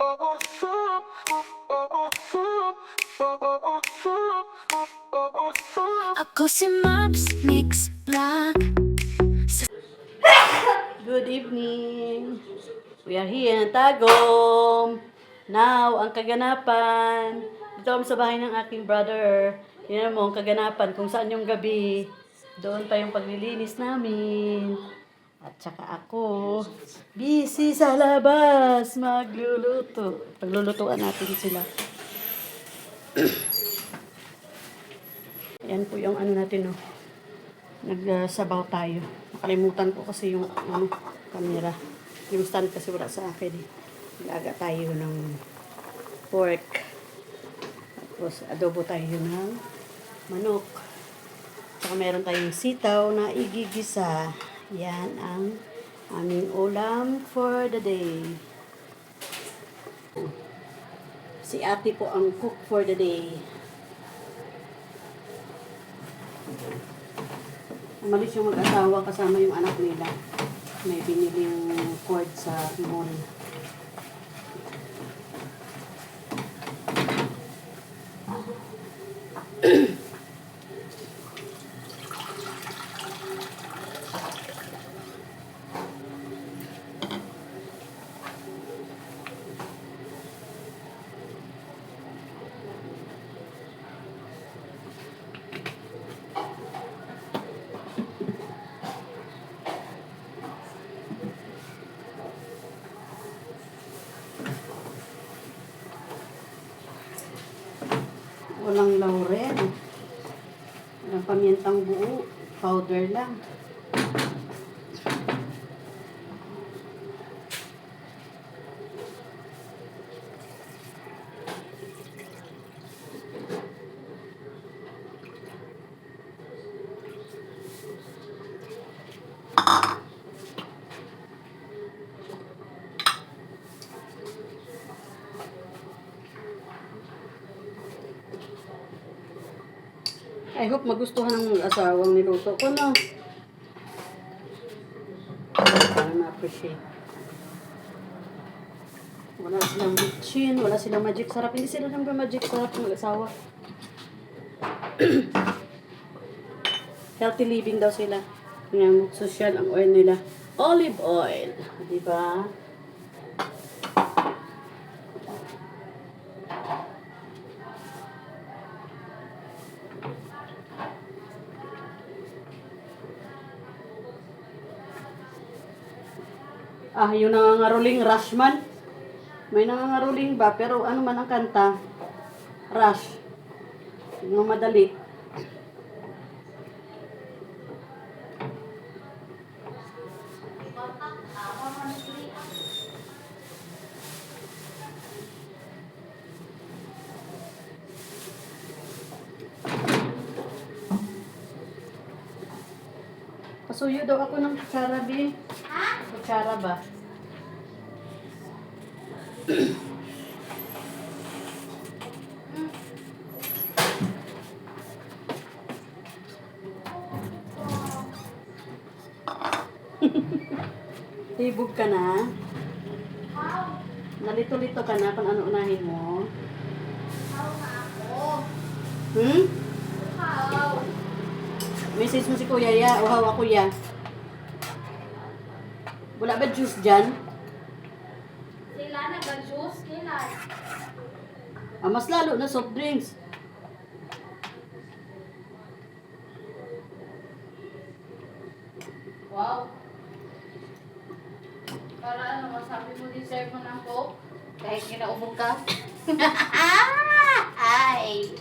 Ako si Maps Mix Vlog. Good evening. We are here in Tagum. Now, ang kaganapan. Dito kami sa bahay ng aking brother. Tingnan mo ang kaganapan kung saan yung gabi. Doon pa yung paglilinis namin. At saka ako, busy sa labas, magluluto. Paglulutuan natin sila. Yan po yung ano natin, no. Nagsabaw tayo. Nakalimutan ko kasi yung camera. Yung stand kasi wala sa akin. Nag-aga tayo ng pork. Tapos adobo tayo ng manok. Saka meron tayong sitaw na igigisa. Yan ang aming ulam for the day. Si ate po ang cook for the day. Umalis yung mag-asawa kasama yung anak nila. May biniling cord sa mall. Walang laurel. Walang pamintang buo. Powder lang. I hope magustuhan ng asawang niluto ko, no? Para ma-appreciate. Wala silang bitchin, wala silang magic sarap. Hindi sila nang magic sarap ng asawa. Healthy living daw sila. Tingnan mo, social ang oil nila. Olive oil. Diba? Yung nangangaruling Rushman. May nangangaruling ba? Pero ano man ang kanta? Rush. Yung madali. Pasuyo daw ako ng kutsara, B. Ha? Kutsara ba? Tibog ka na? Nalito-lito ka na kung ano unahin mo? Message mo si Kuya Ya. Uhaw ako ya. Wala ba juice dyan? Sila nag-juice nila. Mas lalo na soft drinks. Wow. Para ano, masabi mo deserve mo ng Coke? Kahit kinaubog ka? Ay!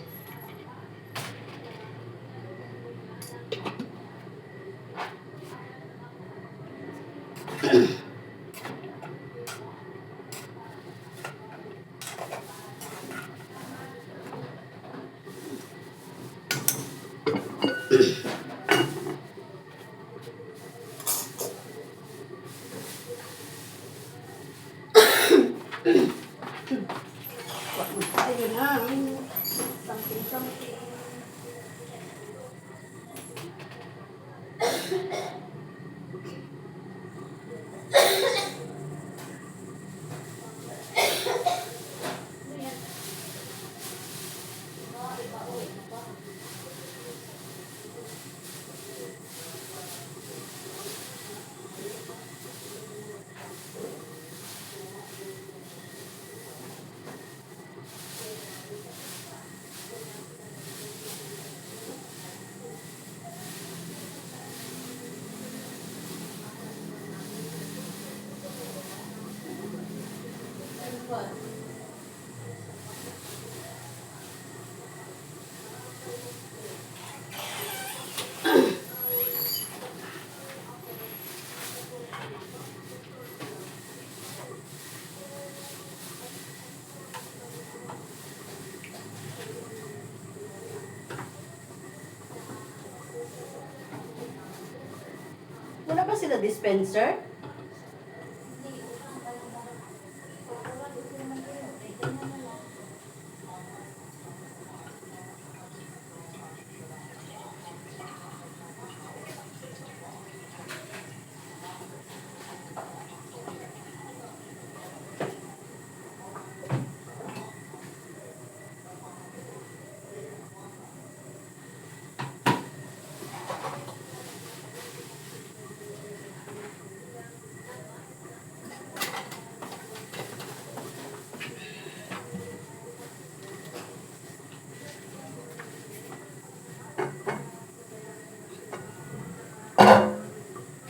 Ayun na. Sampo What? Wala ba sila dispenser?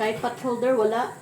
Tripod holder, wala.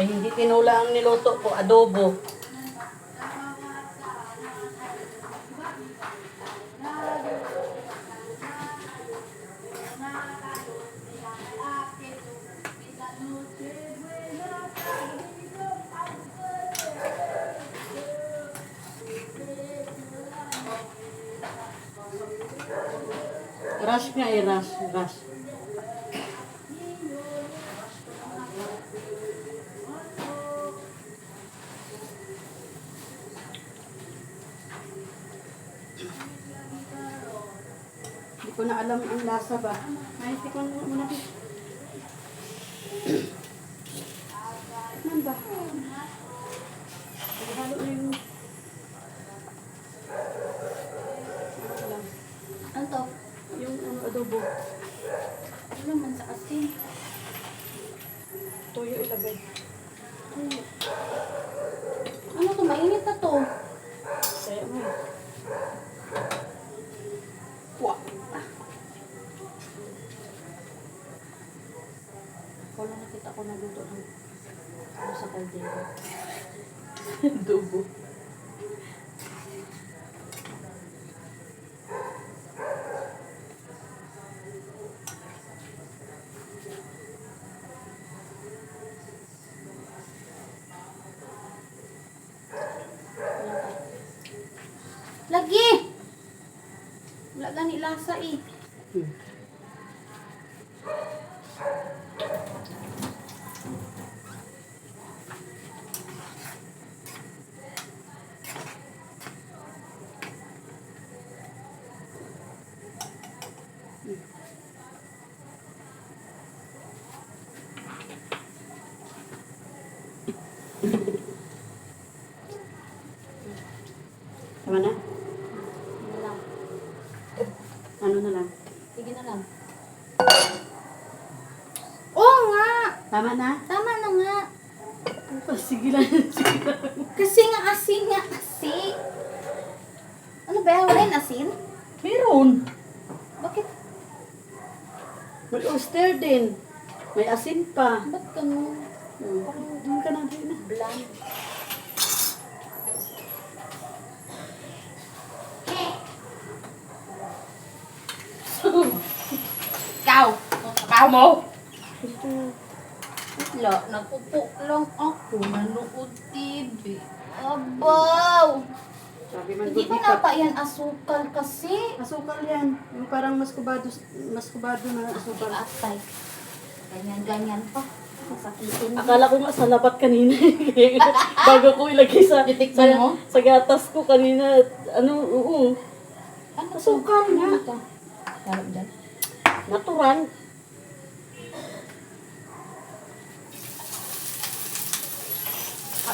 Ay, hindi tinula ang niluto ko, adobo. Rush nga eh, rush, rush. Hindi ko na alam ang lasa ba. Ay, tikman mo muna. Ano ba? Halo na yung... Ano lang. Ano to? Yung adobo. Ano naman sa asin? Toyo ilagay. Ano to? Mainit na to. Kaya mo eh. Wah! Wala nakita ko naluto ng ano sa kaldero. Adobo. Lagi! Wala gani lasa eh. Hmm. Tama na? Ano lang. Ano na lang? Sige na lang. Oo nga! Tama na? Tama na nga. Sige lang. Sige lang. Kasi nga asin nga kasi. Ano ba? Wala yung asin? Meron. Bakit? May oyster din. May asin pa. Ba't ganun? Doon ka na din. Bland. Ikaw! Ikaw mo! Wala, nakupo lang ako. Nanood TV. Abaw! Sabi man Hindi good ba di pa. napa yan asukal kasi? Asukal yan. Yung parang maskubado na asukal. Atay. Ganyan-ganyan pa. Masakitin mo. Akala ko nga sa labat kanina. Bago ko ilagay sa, Titikman mo? sa gatas ko kanina. Ano, oo. Ano Asukal nga. Ito. Harap dyan. Natural.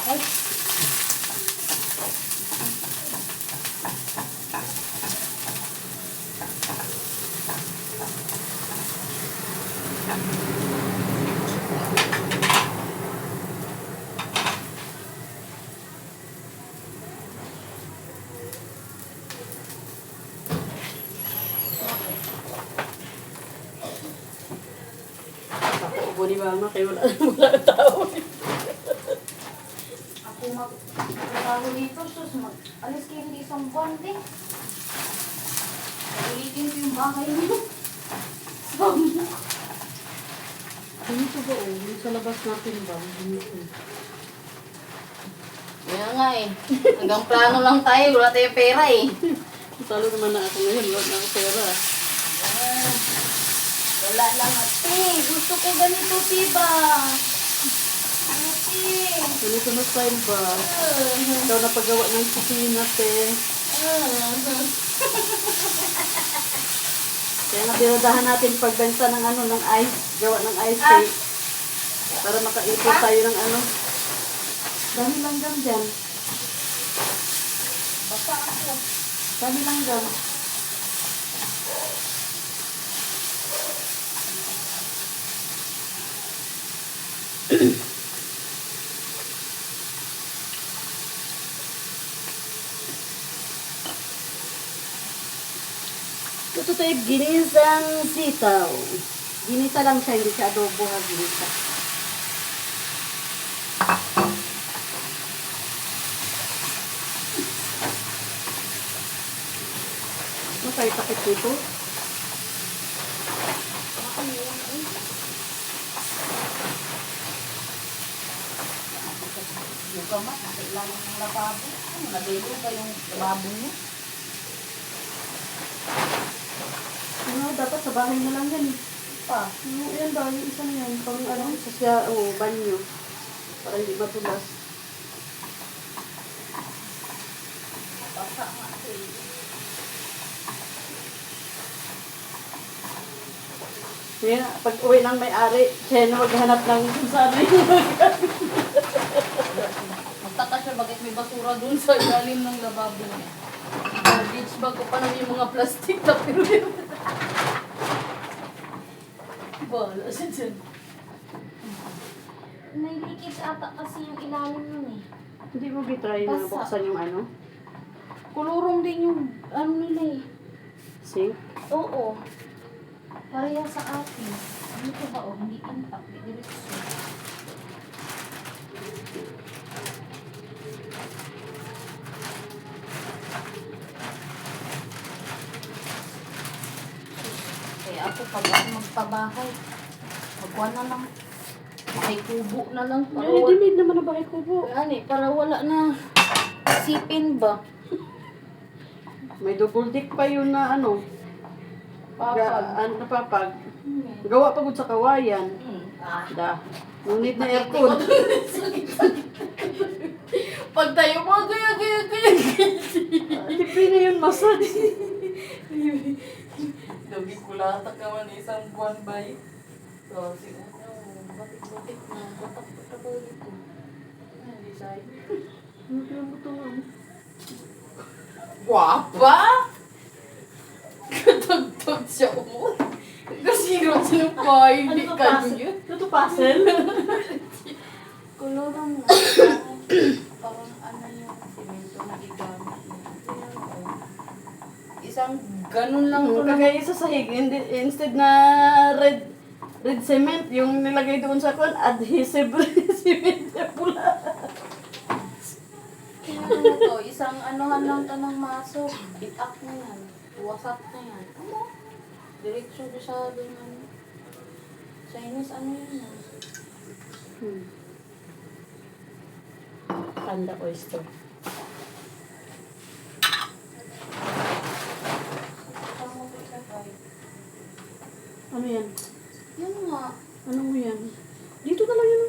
Ay. Ako, ubo ni mama. Kaya wala ang tao. Ako magtrabaho dito, sus, alis kayo hindi isang buwan din. Ulitin ko yung bahay niyo. Dito ba o? Yung sa labas natin ba? Dito. Kaya nga eh. Hanggang plano lang tayo, wala tayong pera eh. Talo naman na ako ngayon. Wala na ako pera. Ah, wala lang ate. Gusto ko ganito, tiba. Ate. Ganito na style ba? Ikaw na paggawa ng kusina, te. Kaya nga dinadahan natin pagbenta ng ano, ng ice. Gawa ng ice cake. Para makaipon tayo ng ano. Dami langgam dyan. Basta ako. Dami langgam. Ito tayo ginisang sitaw. Ginisa lang siya, hindi siya adobo ha, ginisa. Matay takip dito. Yung kamat, nasa ilalim ng lababo. Ano, nagaylo ba yung lababo niya? Ano, dapat sa bahay na lang yan. Pa, Yan ba, yung isa na yan. Pang ano, sa banyo. Para hindi matulas. basa nga eh. Yan, pag uwi ng may-ari, siya na maghanap ng kung saan na yung Magtaka siya bakit may basura dun sa ilalim ng lababo niya. Garbage bag ko pa naman yung mga plastic na pero yun. Bahala siya dyan. May leakage ata kasi yung ilalim nun eh. Hindi mo bitry na Basa. buksan yung ano? Kulurong din yung ano nila eh. Sink? Oo. Pareha sa akin. Dito ba o? Hindi intact. Hindi diretso. Kaya ako pag ako magpabahay, magkuha na lang. May kubo na lang. Para Ay, di made naman na bahay ko po. para wala na sipin ba? May double deck pa yun na ano. Napapag. Hmm. Gawa pagod sa kawayan. Da. No need na aircon. Pag tayo mo, gaya. Libre na yun, massage. Dagi kulatak naman isang buwan ba eh. So, batik-batik na. Batak-batak ko dito. Hindi siya. Ano yung butuan? Guwapa? Katagtag siya mo. Kasi siya ng bahay. Ano Hindi to, ka puzzle? niyo. Ano to, puzzle? Kulurang na. Parang ano yung simento na igamit mo. Ayan, oh. Isang ganun lang to lang. Kagaya sa sahig, instead na red cement, yung nilagay doon sa kwan, adhesive cement na pula. Ano to, isang anuhan lang to ng maso. Bitak na yan. Wasak na yan. Ano? Diretso ko sa doon ano. Chinese ano yun ah. Panda oyster. Saan mo ito ilagay? Ano yan? Yan nga. Ano mo yan? Dito na lang yun.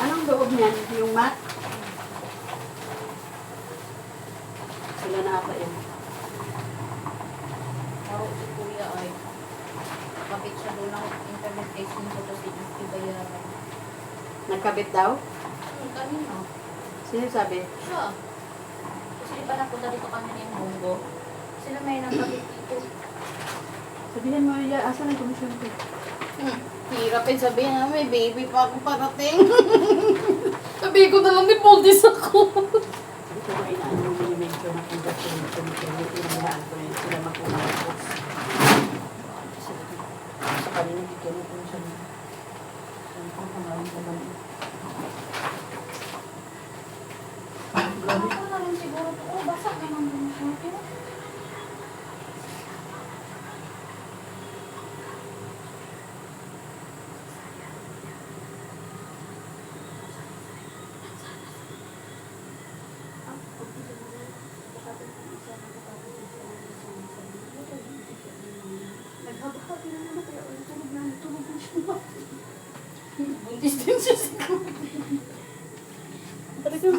Anong loob niyan? Yung mat? Sila na ata yan. Tao si kuya ay kapit siya doon ng internet station ko kasi ibayaran. Nagkabit daw? Kanina. Sino sabi? Siya. Kasi di ba napunta dito kanina yung Bongo? Sila may nagkabit dito. Sabihin mo, asan ang komisyon ko? Hirapin sabihin na may baby pa akong parating. Sabi ko na lang may poldis ako. Ito ba inaano mo mini-mention na kung dati yung inahaan ko na yun sila magkumain ko. Sa kanina bigyan ko siya ng pangkamarin sa banin. Grabe ko na rin siguro ito. Oh, basa naman din siya. Naghahati na naman kaya tulog na siya. Buntis din siya siguro. Talagang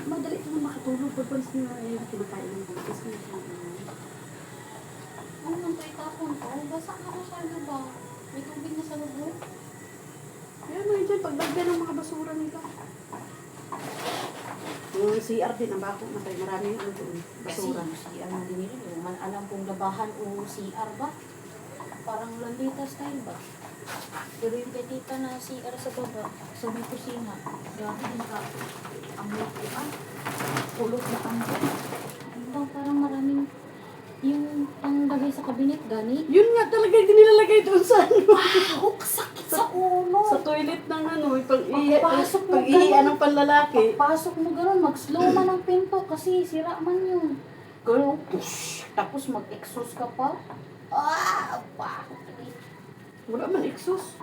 madali ka na makatulog pag once na kinakain ng buntis mo. Ano nang tayo tapon ko? Basa na masyado ba? May tubig na sa loob. Kaya mo yun dyan, paglagyan ng mga basura nila. Yung CR din, ang bako matay. Maraming ano doon, basura. CR na din nila. Alam kong labahan o CR ba? parang lalita style ba? Pero yung kay tita na CR sa baba, sa may kusina, grabe din ka. Amoy ko kulot na amoy. Ano bang parang maraming yung panglagay sa kabinet, gani? Yun nga talaga yung nilalagay doon sa ano. Wow, kasakit sa ulo. Sa toilet ng ano, Pagpasok mo pag-ihian ganun. ng panlalaki. Pagpasok mo gano'n, mag-slow man ang pinto kasi sira man yun. Gano'n, push. Tapos mag-exhaust ka pa. Bakit? Wala man exhaust.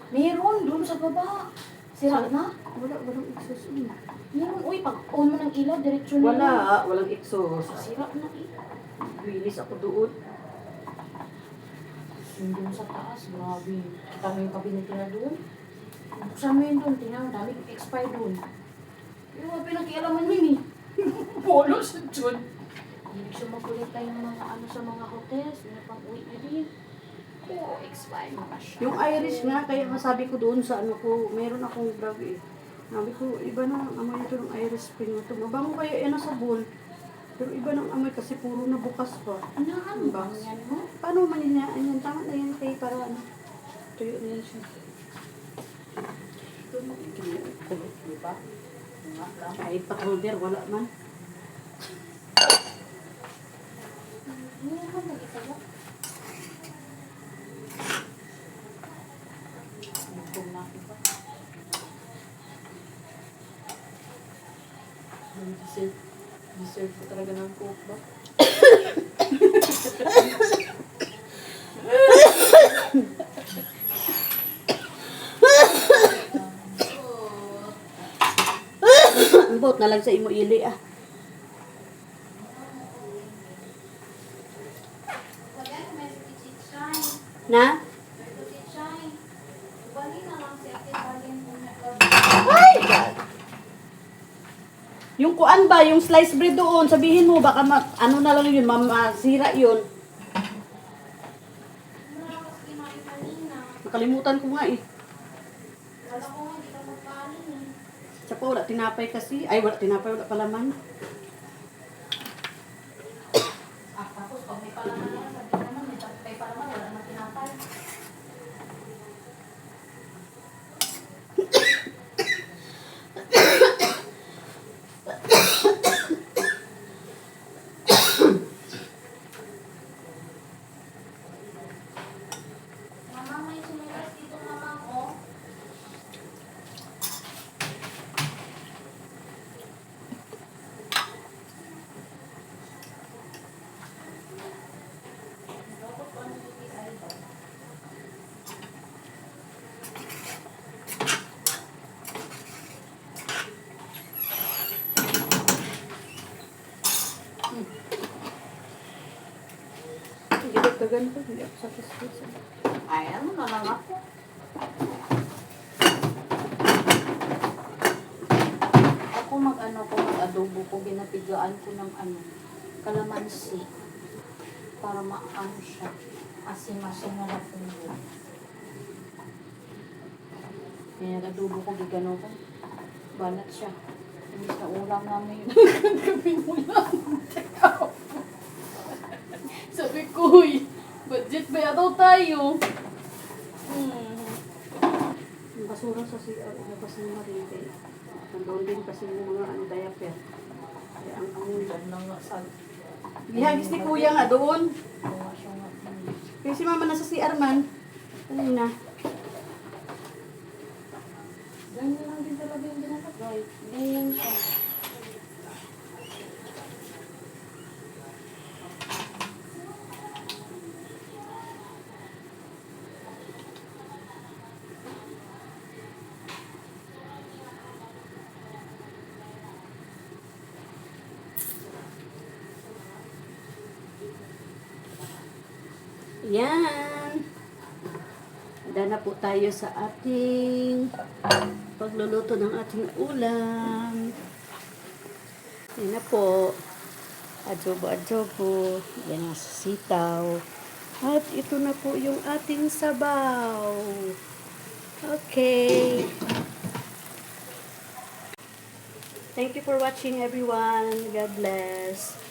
Meron doon sa baba. Sira na? Walang exhaust. Meron. Uy, pag on mo ng ilaw, diretsyo na yun. Walang exhaust. Sira na eh. Bilis ako doon. Yung doon sa taas, grabe. Kita mo yung kabinet na doon. Buksan mo yun doon, tingnan mo, dami expire doon. Yung mga pinakialaman yun eh. Polo sa dyan. Hindi siya makulit tayong mga ano sa mga hotels, na pang uwi na din. Oo, expire na siya. Yung Irish nga, kaya masabi ko doon sa ano ko, meron akong vlog eh. Sabi ko, iba na ang amoy nito ng Irish Spring na ito. Mabango kaya yan sa sabon. Pero iba ng amoy kasi puro na bukas pa. Ano ba yan mo? Paano maninaan yan? Tama na yan kay para ano. Tuyo na yan siya. Ito mo, di ba? Nga lang. Kahit pa holder, wala man. Ano ba mag-isa ba? Nagpong na ako ba? Deserve ko talaga ng coke ba? Ang bot na lang sa imo ili ah. Na? Ay! God. Yung kuan ba, yung slice bread doon, sabihin mo, baka ano na lang yun, masira yun. Nakalimutan ko nga eh. Tsaka wala tinapay kasi. Ay, wala tinapay, wala palaman. Tapos pag may palaman yan, sabi naman, may palaman, wala naman tinapay. Mama, may sinilas dito, mama, oh. Hindi dagdagan ko, hindi ako satisfied. Ay, ano na lang ako. Ako mag-adobo ko, ginapigaan ko ng kalamansi. Para maano siya. Asim-asim na napuno. Kaya nag-adobo ko, gigano ko. Banat siya. Imbis na ulam namin yun. Gabi mo lang. Sabi ko, budget ba yataw tayo? Yung basura sa CR, ilabas ng marinde. Nandoon din kasi yung mga diaper. Kaya ang amoy. Diyan lang nga sa... Gihagis ni kuya nga doon. Bunga siya nga. Kaya si mama nasa CR man. Ano na? Ganyan lang din talaga yung ginagaway. Ganyan siya. Yan. Handa na po tayo sa ating pagluluto ng ating ulam. Yan na po. Adobo-adobo. Yan ang sitaw. At ito na po yung ating sabaw. Okay. Thank you for watching everyone. God bless.